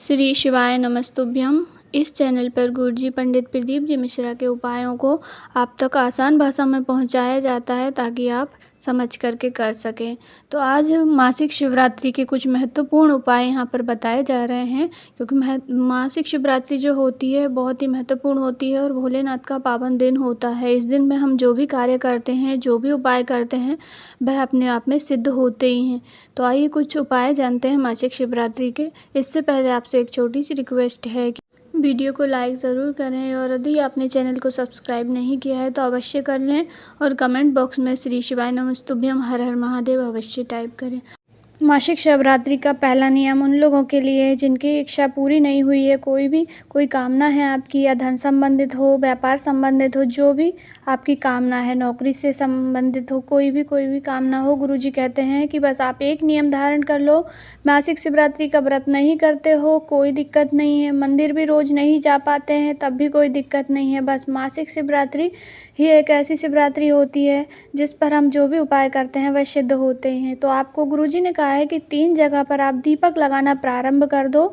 श्री शिवाय नमस्तुभ्यम। इस चैनल पर गुरुजी पंडित प्रदीप जी मिश्रा के उपायों को आप तक आसान भाषा में पहुंचाया जाता है ताकि आप समझ करके कर सकें। तो आज मासिक शिवरात्रि के कुछ महत्वपूर्ण उपाय यहाँ पर बताए जा रहे हैं, क्योंकि मासिक शिवरात्रि जो होती है बहुत ही महत्वपूर्ण होती है और भोलेनाथ का पावन दिन होता है। इस दिन में हम जो भी कार्य करते हैं, जो भी उपाय करते हैं, वह अपने आप में सिद्ध होते ही हैं। तो आइए कुछ उपाय जानते हैं मासिक शिवरात्रि के। इससे पहले आपसे एक छोटी सी रिक्वेस्ट है कि वीडियो को लाइक ज़रूर करें और यदि आपने चैनल को सब्सक्राइब नहीं किया है तो अवश्य कर लें और कमेंट बॉक्स में श्री शिवाय नमस्तुभ्यम हर हर महादेव अवश्य टाइप करें। मासिक शिवरात्रि का पहला नियम उन लोगों के लिए है जिनकी इच्छा पूरी नहीं हुई है, कोई कामना है आपकी, या धन संबंधित हो, व्यापार संबंधित हो, जो भी आपकी कामना है, नौकरी से संबंधित हो, कोई भी कामना हो। गुरुजी कहते हैं कि बस आप एक नियम धारण कर लो। मासिक शिवरात्रि का व्रत नहीं करते हो, कोई दिक्कत नहीं है। मंदिर भी रोज़ नहीं जा पाते हैं, तब भी कोई दिक्कत नहीं है। बस मासिक शिवरात्रि ही एक ऐसी शिवरात्रि होती है जिस पर हम जो भी उपाय करते हैं वह सिद्ध होते हैं। तो आपको गुरुजी ने कहा है कि 3 जगह पर आप दीपक लगाना प्रारंभ कर दो।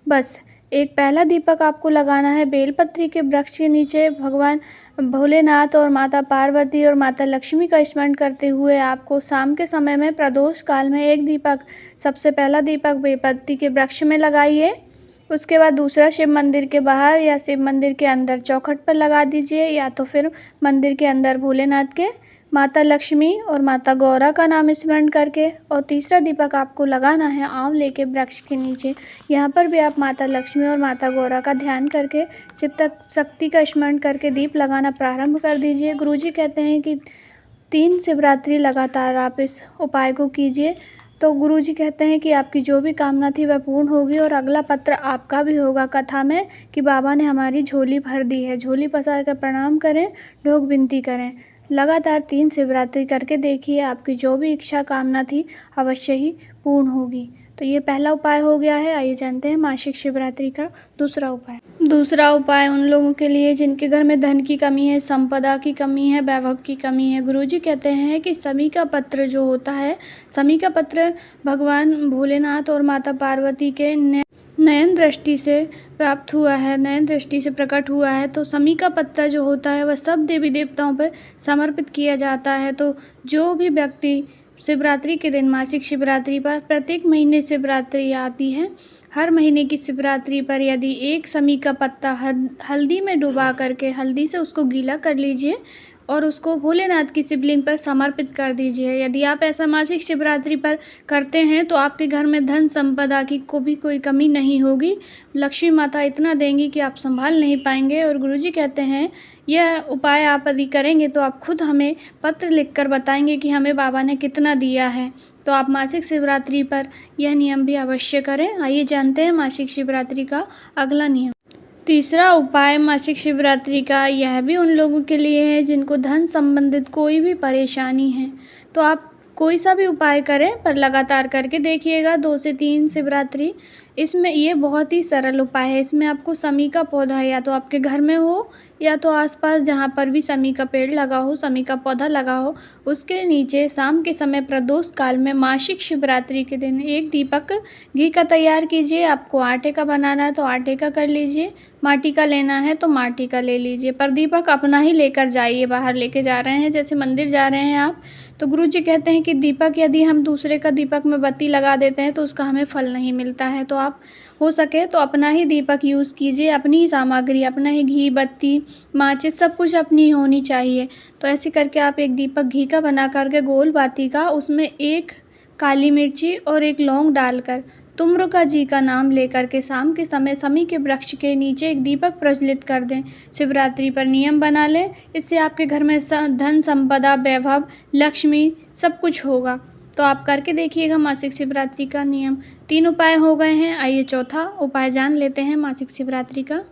बस एक पहला दीपक आपको लगाना है बेलपत्री के वृक्ष के नीचे। भगवान भोलेनाथ और माता पार्वती और माता लक्ष्मी का स्मरण करते हुए आपको शाम के समय में प्रदोष काल में एक दीपक, सबसे पहला दीपक बेलपत्री के वृक्ष में लगाइए। उसके बाद दूसरा शिव मंदिर के बाहर या शिव मंदिर के अंदर चौखट पर लगा दीजिए, या तो फिर मंदिर के अंदर भोलेनाथ के, माता लक्ष्मी और माता गौरा का नाम स्मरण करके। और तीसरा दीपक आपको लगाना है आंवले के वृक्ष के नीचे। यहाँ पर भी आप माता लक्ष्मी और माता गौरा का ध्यान करके शिव तक शक्ति का स्मरण करके दीप लगाना प्रारंभ कर दीजिए। गुरुजी कहते हैं कि 3 शिवरात्रि लगातार आप इस उपाय को कीजिए तो गुरुजी कहते हैं कि आपकी जो भी कामना थी वह पूर्ण होगी। और अगला पत्र आपका भी होगा कथा में कि बाबा ने हमारी झोली भर दी है। झोली पसार कर प्रणाम करें, ढोक विनती करें। लगातार 3 शिवरात्रि करके देखिए, आपकी जो भी इच्छा कामना थी अवश्य ही पूर्ण होगी। तो ये पहला उपाय हो गया है। आइए जानते हैं मासिक शिवरात्रि का दूसरा उपाय। दूसरा उपाय उन लोगों के लिए जिनके घर में धन की कमी है, संपदा की कमी है, वैभव की कमी है। गुरुजी कहते हैं कि शमी का पत्र जो होता है, शमी का पत्र भगवान भोलेनाथ और माता पार्वती के नयन दृष्टि से प्राप्त हुआ है, नयन दृष्टि से प्रकट हुआ है। तो शमी का पत्ता जो होता है वह सब देवी देवताओं पर समर्पित किया जाता है। तो जो भी व्यक्ति शिवरात्रि के दिन, मासिक शिवरात्रि पर, प्रत्येक महीने शिवरात्रि आती है, हर महीने की शिवरात्रि पर यदि एक शमी का पत्ता हल्दी में डुबा करके, हल्दी से उसको गीला कर लीजिए और उसको भोलेनाथ की शिवलिंग पर समर्पित कर दीजिए। यदि आप ऐसा मासिक शिवरात्रि पर करते हैं तो आपके घर में धन संपदा की कोई कमी नहीं होगी। लक्ष्मी माता इतना देंगी कि आप संभाल नहीं पाएंगे। और गुरुजी कहते हैं यह उपाय आप यदि करेंगे तो आप खुद हमें पत्र लिखकर बताएंगे कि हमें बाबा ने कितना दिया है। तो आप मासिक शिवरात्रि पर यह नियम भी अवश्य करें। आइए जानते हैं मासिक शिवरात्रि का अगला नियम। तीसरा उपाय मासिक शिवरात्रि का यह भी उन लोगों के लिए है जिनको धन संबंधित कोई भी परेशानी है। तो आप कोई सा भी उपाय करें पर लगातार करके देखिएगा 2 से 3 शिवरात्रि। इसमें ये बहुत ही सरल उपाय है। इसमें आपको शमी का पौधा या तो आपके घर में हो या तो आसपास जहाँ पर भी शमी का पेड़ लगा हो, शमी का पौधा लगा हो, उसके नीचे शाम के समय प्रदोष काल में मासिक शिवरात्रि के दिन एक दीपक घी का तैयार कीजिए। आपको आटे का बनाना है तो आटे का कर लीजिए, माटी का लेना है तो माटी का ले लीजिए, पर दीपक अपना ही लेकर जाइए। बाहर लेके जा रहे हैं, जैसे मंदिर जा रहे हैं आप, तो गुरुजी कहते हैं कि दीपक यदि हम दूसरे का दीपक में बत्ती लगा देते हैं तो उसका हमें फल नहीं मिलता है। तो आप हो सके तो अपना ही दीपक यूज़ कीजिए, अपनी ही सामग्री, अपना ही घी, बत्ती, माचिस, सब कुछ अपनी होनी चाहिए। तो ऐसे करके आप एक दीपक घी का बना करके गोल बाती का, उसमें 1 काली मिर्ची और 1 लौंग डालकर तुम्रुका जी का नाम लेकर के शाम के समय शमी के वृक्ष के नीचे एक दीपक प्रज्वलित कर दें। शिवरात्रि पर नियम बना लें, इससे आपके घर में धन संपदा, वैभव, लक्ष्मी सब कुछ होगा। तो आप करके देखिएगा मासिक शिवरात्रि का नियम। 3 उपाय हो गए हैं। आइए चौथा उपाय जान लेते हैं मासिक शिवरात्रि का।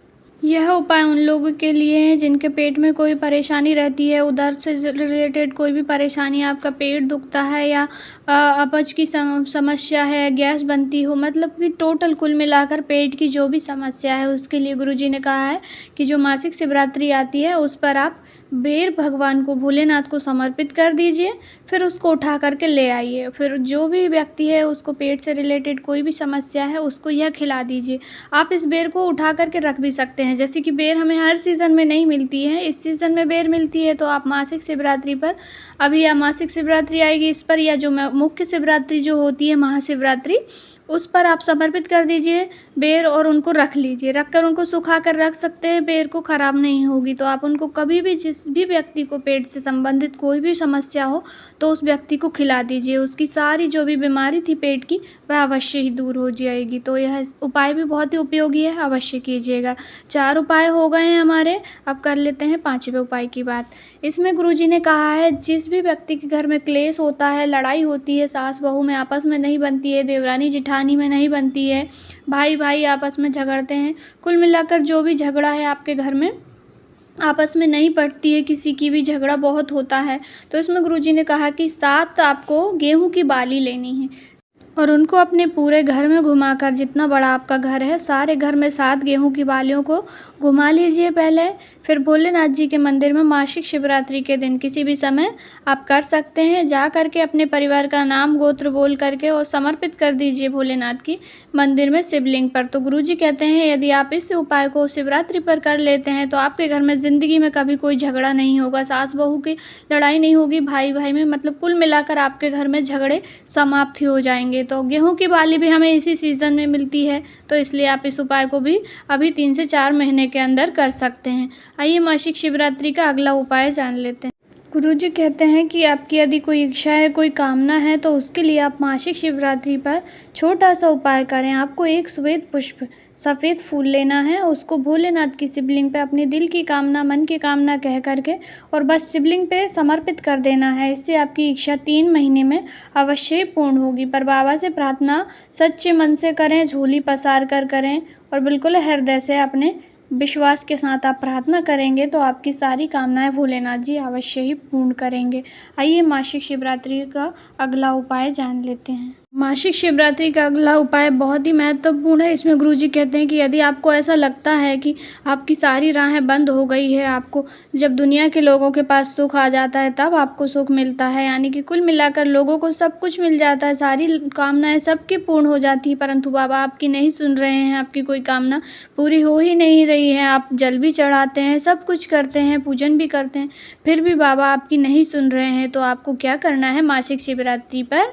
यह उपाय उन लोगों के लिए है जिनके पेट में कोई परेशानी रहती है, उधर से रिलेटेड कोई भी परेशानी, आपका पेट दुखता है या अपच की समस्या है, गैस बनती हो, मतलब कि टोटल कुल मिलाकर पेट की जो भी समस्या है उसके लिए गुरुजी ने कहा है कि जो मासिक शिवरात्रि आती है उस पर आप बेर भगवान को, भोलेनाथ को समर्पित कर दीजिए। फिर उसको उठा करके ले आइए। फिर जो भी व्यक्ति है उसको पेट से रिलेटेड कोई भी समस्या है उसको यह खिला दीजिए। आप इस बेर को उठा करके रख भी सकते हैं। जैसे कि बेर हमें हर सीज़न में नहीं मिलती है, इस सीज़न में बेर मिलती है, तो आप मासिक शिवरात्रि पर, अभी अमासिक शिवरात्रि आएगी इस पर, या जो मुख्य शिवरात्रि जो होती है महाशिवरात्रि, उस पर आप समर्पित कर दीजिए बेर और उनको रख लीजिए। रख कर उनको सुखा कर रख सकते हैं, बेर को ख़राब नहीं होगी। तो आप उनको कभी भी, जिस भी व्यक्ति को पेट से संबंधित कोई भी समस्या हो तो उस व्यक्ति को खिला दीजिए। उसकी सारी जो भी बीमारी थी पेट की वह अवश्य ही दूर हो जाएगी। तो यह उपाय भी बहुत ही उपयोगी है, अवश्य कीजिएगा। 4 उपाय हो गए हैं हमारे, अब कर लेते हैं 5वें उपाय की बात। इसमें गुरुजी ने कहा है, जिस भी व्यक्ति के घर में क्लेश होता है, लड़ाई होती है, सास बहू में आपस में नहीं बनती है, देवरानी जिठानी में नहीं बनती है, भाई भाई आपस में झगड़ते हैं, कुल मिलाकर जो भी झगड़ा है आपके घर में आपस में नहीं पड़ती है, किसी की भी झगड़ा बहुत होता है, तो इसमें गुरुजी ने कहा कि 7 आपको गेहूं की बाली लेनी है और उनको अपने पूरे घर में घुमाकर, जितना बड़ा आपका घर है सारे घर में 7 गेहूं की बालियों को घुमा लीजिए पहले। फिर भोलेनाथ जी के मंदिर में मासिक शिवरात्रि के दिन किसी भी समय आप कर सकते हैं। जा करके अपने परिवार का नाम गोत्र बोल करके और समर्पित कर दीजिए भोलेनाथ की मंदिर में शिवलिंग पर। तो गुरुजी कहते हैं यदि आप इस उपाय को शिवरात्रि पर कर लेते हैं तो आपके घर में ज़िंदगी में कभी कोई झगड़ा नहीं होगा, सास बहू की लड़ाई नहीं होगी, भाई भाई में, मतलब कुल मिलाकर आपके घर में झगड़े समाप्त हो जाएंगे। तो गेहूं की बाली भी हमें इसी सीज़न में मिलती है, तो इसलिए आप इस उपाय को भी अभी 3 से 4 महीने के अंदर कर सकते हैं। आइए मासिक शिवरात्रि का अगला उपाय जान लेते हैं। गुरुजी कहते हैं कि आपकी यदि कोई इच्छा है, कोई कामना है, तो उसके लिए आप मासिक शिवरात्रि पर छोटा सा उपाय करें। आपको एक श्वेत पुष्प, सफ़ेद फूल लेना है, उसको भोलेनाथ की शिवलिंग पे अपने दिल की कामना, मन की कामना कह करके और बस शिवलिंग पे समर्पित कर देना है। इससे आपकी इच्छा 3 महीने में अवश्य ही पूर्ण होगी। पर बाबा से प्रार्थना सच्चे मन से करें, झोली पसार कर करें और बिल्कुल हृदय से अपने विश्वास के साथ आप प्रार्थना करेंगे तो आपकी सारी कामनाएं भोलेनाथ जी अवश्य ही पूर्ण करेंगे। आइए मासिक शिवरात्रि का अगला उपाय जान लेते हैं। मासिक शिवरात्रि का अगला उपाय बहुत ही महत्वपूर्ण है। इसमें गुरुजी कहते हैं कि यदि आपको ऐसा लगता है कि आपकी सारी राहें बंद हो गई है, आपको जब दुनिया के लोगों के पास सुख आ जाता है तब आपको सुख मिलता है, यानी कि कुल मिलाकर लोगों को सब कुछ मिल जाता है, सारी कामनाएं सबकी पूर्ण हो जाती है, परंतु बाबा आपकी नहीं सुन रहे हैं, आपकी कोई कामना पूरी हो ही नहीं रही है। आप जल भी चढ़ाते हैं, सब कुछ करते हैं, पूजन भी करते हैं, फिर भी बाबा आपकी नहीं सुन रहे हैं। तो आपको क्या करना है, मासिक शिवरात्रि पर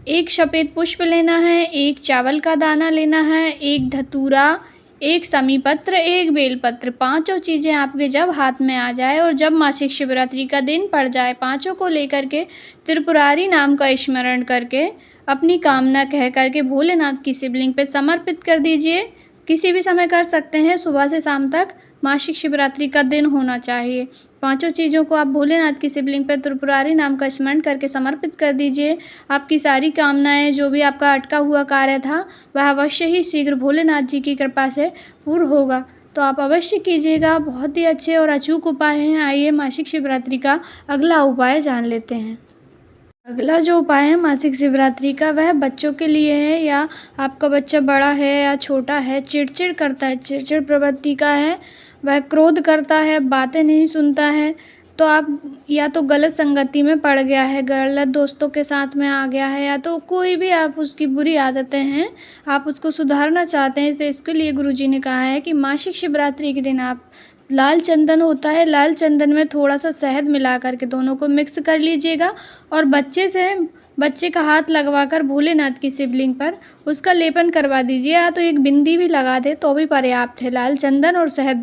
एक सफ़ेद पुष्प लेना है, एक चावल का दाना लेना है, एक धतूरा, एक समीपत्र, एक बेलपत्र, 5 चीज़ें आपके जब हाथ में आ जाए और जब मासिक शिवरात्रि का दिन पड़ जाए, 5 को लेकर के त्रिपुरारी नाम का स्मरण करके अपनी कामना कह करके भोलेनाथ की शिवलिंग पे समर्पित कर दीजिए। किसी भी समय कर सकते हैं, सुबह से शाम तक मासिक शिवरात्रि का दिन होना चाहिए। 5 चीज़ों को आप भोलेनाथ की शिवलिंग पर त्रिपुरारी नाम का स्मरण करके समर्पित कर दीजिए। आपकी सारी कामनाएं, जो भी आपका अटका हुआ कार्य था वह अवश्य ही शीघ्र भोलेनाथ जी की कृपा से पूर्ण होगा। तो आप अवश्य कीजिएगा, बहुत ही अच्छे और अचूक उपाय हैं। आइए मासिक शिवरात्रि का अगला उपाय जान लेते हैं। अगला जो उपाय है मासिक शिवरात्रि का वह बच्चों के लिए है, या आपका बच्चा बड़ा है या छोटा है, चिड़चिड़ करता है, चिड़चिड़ प्रवृत्ति का है, वह क्रोध करता है, बातें नहीं सुनता है, तो आप या तो गलत संगति में पड़ गया है, गलत दोस्तों के साथ में आ गया है, या तो कोई भी आप उसकी बुरी आदतें हैं, आप उसको सुधारना चाहते हैं, तो इसके लिए गुरुजी ने कहा है कि मासिक शिवरात्रि के दिन आप लाल चंदन होता है, लाल चंदन में थोड़ा सा शहद मिला करके दोनों को मिक्स कर लीजिएगा और बच्चे का हाथ लगवाकर भोलेनाथ की शिवलिंग पर उसका लेपन करवा दीजिए, या तो एक बिंदी भी लगा दे तो भी पर्याप्त है। लाल चंदन और शहद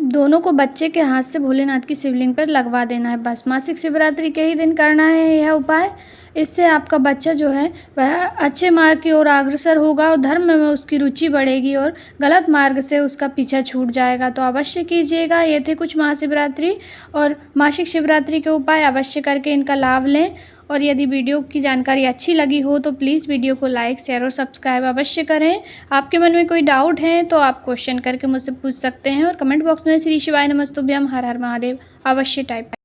दोनों को बच्चे के हाथ से भोलेनाथ की शिवलिंग पर लगवा देना है। बस मासिक शिवरात्रि के ही दिन करना है यह उपाय। इससे आपका बच्चा जो है वह अच्छे मार्ग की ओर अग्रसर होगा और धर्म में उसकी रुचि बढ़ेगी और गलत मार्ग से उसका पीछा छूट जाएगा। तो अवश्य कीजिएगा। ये थे कुछ महाशिवरात्रि और मासिक शिवरात्रि के उपाय, अवश्य करके इनका लाभ लें। और यदि वीडियो की जानकारी अच्छी लगी हो तो प्लीज़ वीडियो को लाइक, शेयर और सब्सक्राइब अवश्य करें। आपके मन में कोई डाउट है तो आप क्वेश्चन करके मुझसे पूछ सकते हैं और कमेंट बॉक्स में श्री शिवाय नमस्तुभ्यम हर हर महादेव अवश्य टाइप